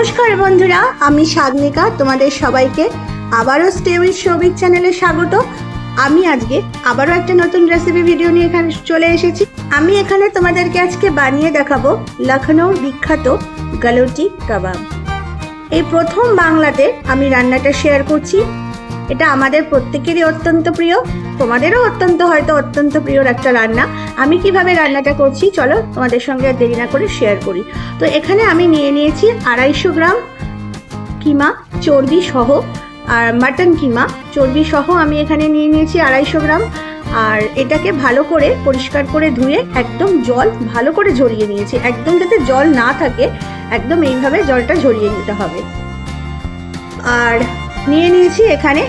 নমস্কার বন্ধুরা, আমি সাগনিকা। তোমাদের সবাইকে আবারও স্টে উইথ সৌভিক চ্যানেলে স্বাগত। আমি আজকে আবারও একটা নতুন রেসিপি ভিডিও নিয়ে এখানে চলে এসেছি। আমি এখানে তোমাদেরকে আজকে বানিয়ে দেখাবো লখনৌর বিখ্যাত গালোটি কাবাব। এই প্রথম বাংলাতে আমি রান্নাটা শেয়ার করছি। এটা আমাদের প্রত্যেকেরই অত্যন্ত প্রিয়, তোমাদেরও অত্যন্ত প্রিয় একটা রান্না। আমি কিভাবে রান্নাটা করছি চলো তোমাদের সঙ্গে দেরি না করে শেয়ার করি। তো এখানে আমি নিয়ে নিয়েছি 250 গ্রাম কিমা চর্বি সহ, আর মাটন কিমা চর্বি সহ আমি এখানে নিয়ে নিয়েছি 250 গ্রাম। আর এটাকে ভালো করে পরিষ্কার করে ধুয়ে একদম জল ভালো করে ঝরিয়ে নিয়েছি, একদম যাতে জল না থাকে, একদম এইভাবে জলটা ঝরিয়ে নিতে হবে। আর নিয়ে নিয়েছি এখানে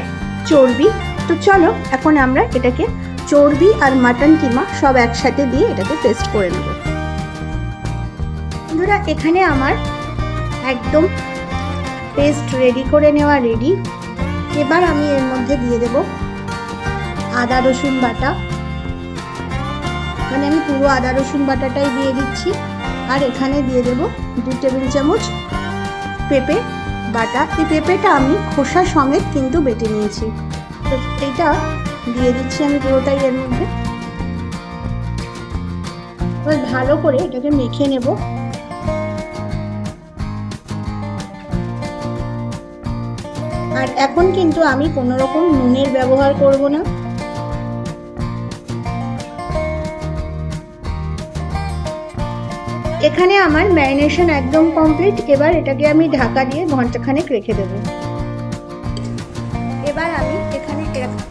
চর্বি। তো চলো এখন আমরা এটাকে চর্বি আর মাটন কিমা সব একসাথে দিয়ে এটাকে পেস্ট করে নেব। বন্ধুরা এখানে আমার একদম পেস্ট রেডি করে নেওয়া রেডি। এবার আমি এর মধ্যে দিয়ে দেব আদা রসুন বাটা। এখানে আমি পুরো আদা রসুন বাটাটাই দিয়ে দিচ্ছি। আর এখানে দিয়ে দেব 2 টেবিল চামচ পেঁপে বাটা। এই পেঁপেটা আমি খোসা সমেত কিন্তু বেটে নিয়েছি। তো এইটা দিয়ে দিচ্ছি আমি পুরোটাই এর মধ্যে। ভালো করে এটাকে মেখে নেব। আর এখন কিন্তু আমি কোনো রকম নুনের ব্যবহার করব না। এখানে আমার ম্যারিনেশন একদম কমপ্লিট। এবার এটাকে আমি ঢাকা দিয়ে ঘন্টাখানেক রেখে দেব। এবার আমি এখানে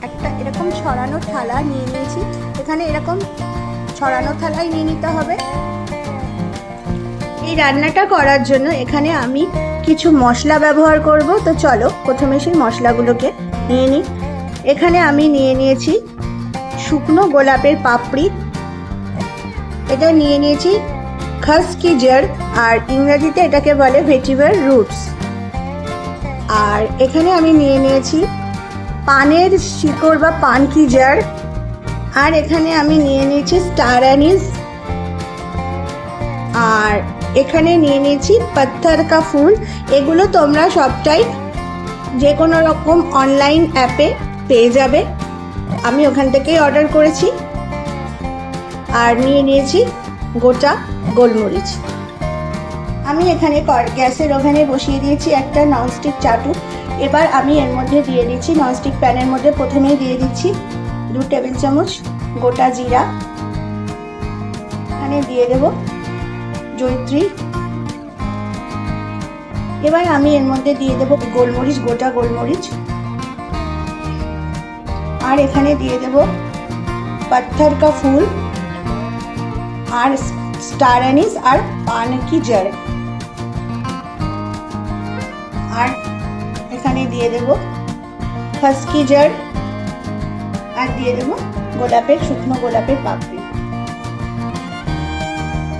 একটা এরকম ছড়ানো থালা নিয়ে নিয়েছি। এখানে এরকম ছড়ানো থালাই নিয়ে নিতে হবে। এই রান্নাটা করার জন্য এখানে আমি কিছু মশলা ব্যবহার করব। তো চলো প্রথমে সেই মশলাগুলোকে নিয়ে নিই। এখানে আমি নিয়ে নিয়েছি শুকনো গোলাপের পাপড়ি, এটা নিয়ে নিয়েছি খস কি জড়, আর ইংরেজিতে এটাকে বলে ভেজিটেবল রুটস। আর এখানে আমি নিয়ে নিয়েছি পানের শিকড় বা পান কি জড়। আর এখানে আমি নিয়ে নিয়েছি স্টার অ্যানিস। আর এখানে নিয়ে নিয়েছি পাথর কা ফুল। এগুলো তোমরা সবটাই যে কোনো রকম অনলাইন অ্যাপে পেয়ে যাবে, আমি ওখান থেকেই অর্ডার করেছি। আর নিয়ে নিয়েছি গোটা গোলমরিচ। আমি এখানে গ্যাসের ওভেনে বসিয়ে দিয়েছি একটা ননস্টিক চাটু। এবার আমি এর মধ্যে দিয়ে দিচ্ছি, ননস্টিক প্যানের মধ্যে প্রথমেই দিয়ে দিচ্ছি 2 টেবিল চামচ গোটা জিরা। এখানে দিয়ে দেব জয়িত্রী। এবার আমি এর মধ্যে দিয়ে দেব গোলমরিচ, গোটা গোলমরিচ। আর এখানে দিয়ে দেব পাথর কা ফুল আর স্টার অ্যানিস আর পান কি জড়। আর এখানে দিয়ে দেব খস কি জড়। আর দিয়ে দেব গোলাপের শুকনো গোলাপের পাপড়ি।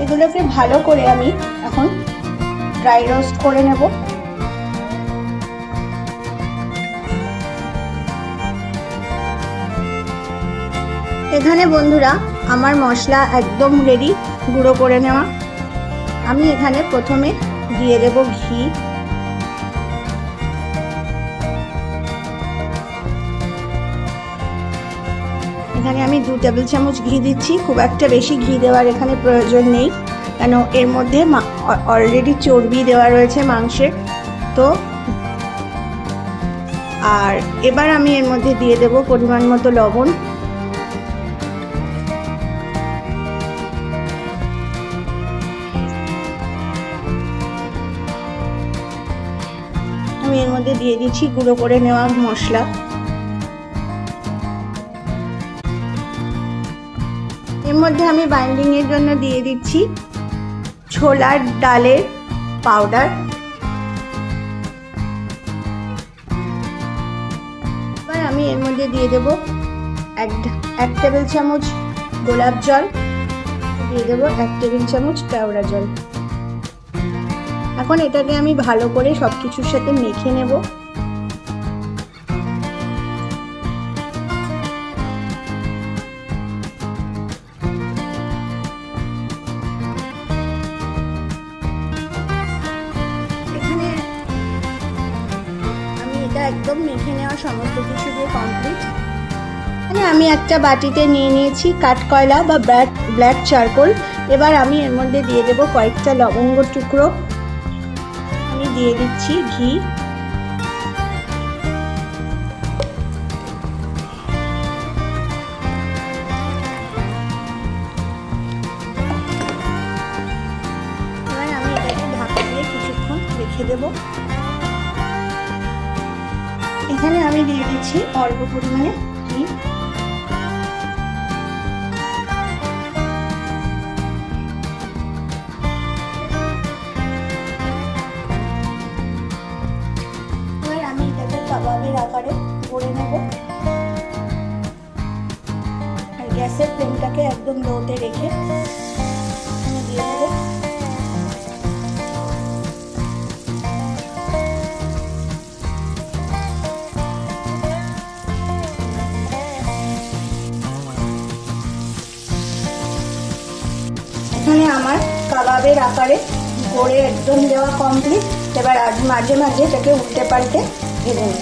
এগুলোকে ভালো করে আমি এখন ড্রাই রোস্ট করে নেব। এখানে বন্ধুরা আমার মশলা একদম রেডি, গুঁড়ো করে নেওয়া। আমি এখানে প্রথমে দিয়ে দেব ঘি। এখানে আমি 2 টেবিল চামচ ঘি দিচ্ছি। খুব একটা বেশি ঘি দেওয়ার এখানে প্রয়োজন নেই, কেন এর মধ্যে অলরেডি চর্বি দেওয়া রয়েছে মাংসের। তো আর এবার আমি এর মধ্যে দিয়ে দেব পরিমাণ মতো লবণ। আমি এর মধ্যে দিয়ে দিচ্ছি গুঁড়ো করে নেওয়া মশলা। এর মধ্যে আমি বাইন্ডিং এর জন্য দিয়ে দিচ্ছি ছোলার ডালের পাউডার। এবার আমি এর মধ্যে দিয়ে দেব 1 টেবিল চামচ গোলাপ জল, দিয়ে দেব 1 টেবিল চামচ কেওড়া জল। এখন এটাকে আমি ভালো করে সবকিছুর সাথে মেখে নেব। একদম মেখে নেওয়া সমস্ত কিছু দিয়ে কমপ্লিট। এখানে আমি একটা বাটিতে নিয়ে নিয়েছি কাঠকয়লা বা ব্ল্যাক চারকোল। এবার আমি এর মধ্যে দিয়ে দেবো কয়েকটা লবঙ্গ টুকরো, আমি দিয়ে দিচ্ছি ঘি, এবার আমি এটাকে ঢাকা দিয়ে কিছুক্ষণ রেখে দেবো। এখানে আমি দিয়ে দিচ্ছি অল্প পরিমাণে ঘি, এবার আমি এটাকে কাবাবের আকারে গড়ে নেব। আর গ্যাসের ফ্লেমটাকে একদম লোতে রেখে আমি দিয়ে দেবো। এখানে আমার কাবাবের আকারে গড়ে একদম দেওয়া কমপ্লিট। এবার মাঝে মাঝে এটাকে উল্টে পাল্টে ভেজে নেব।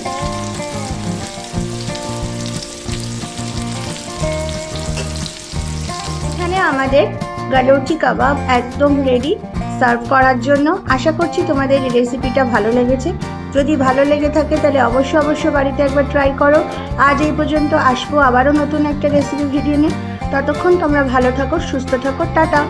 এখানে আমাদের গালৌটি কাবাব একদম রেডি সার্ভ করার জন্য। আশা করছি তোমাদের এই রেসিপিটা ভালো লেগেছে। যদি ভালো লেগে থাকে তাহলে অবশ্যই বাড়িতে একবার ট্রাই করো। আজ এই পর্যন্ত, আসবো আবারও নতুন একটা রেসিপি ভিডিও নিয়ে। ততক্ষণ তোমরা ভালো থাকো, সুস্থ থাকো, টাটা।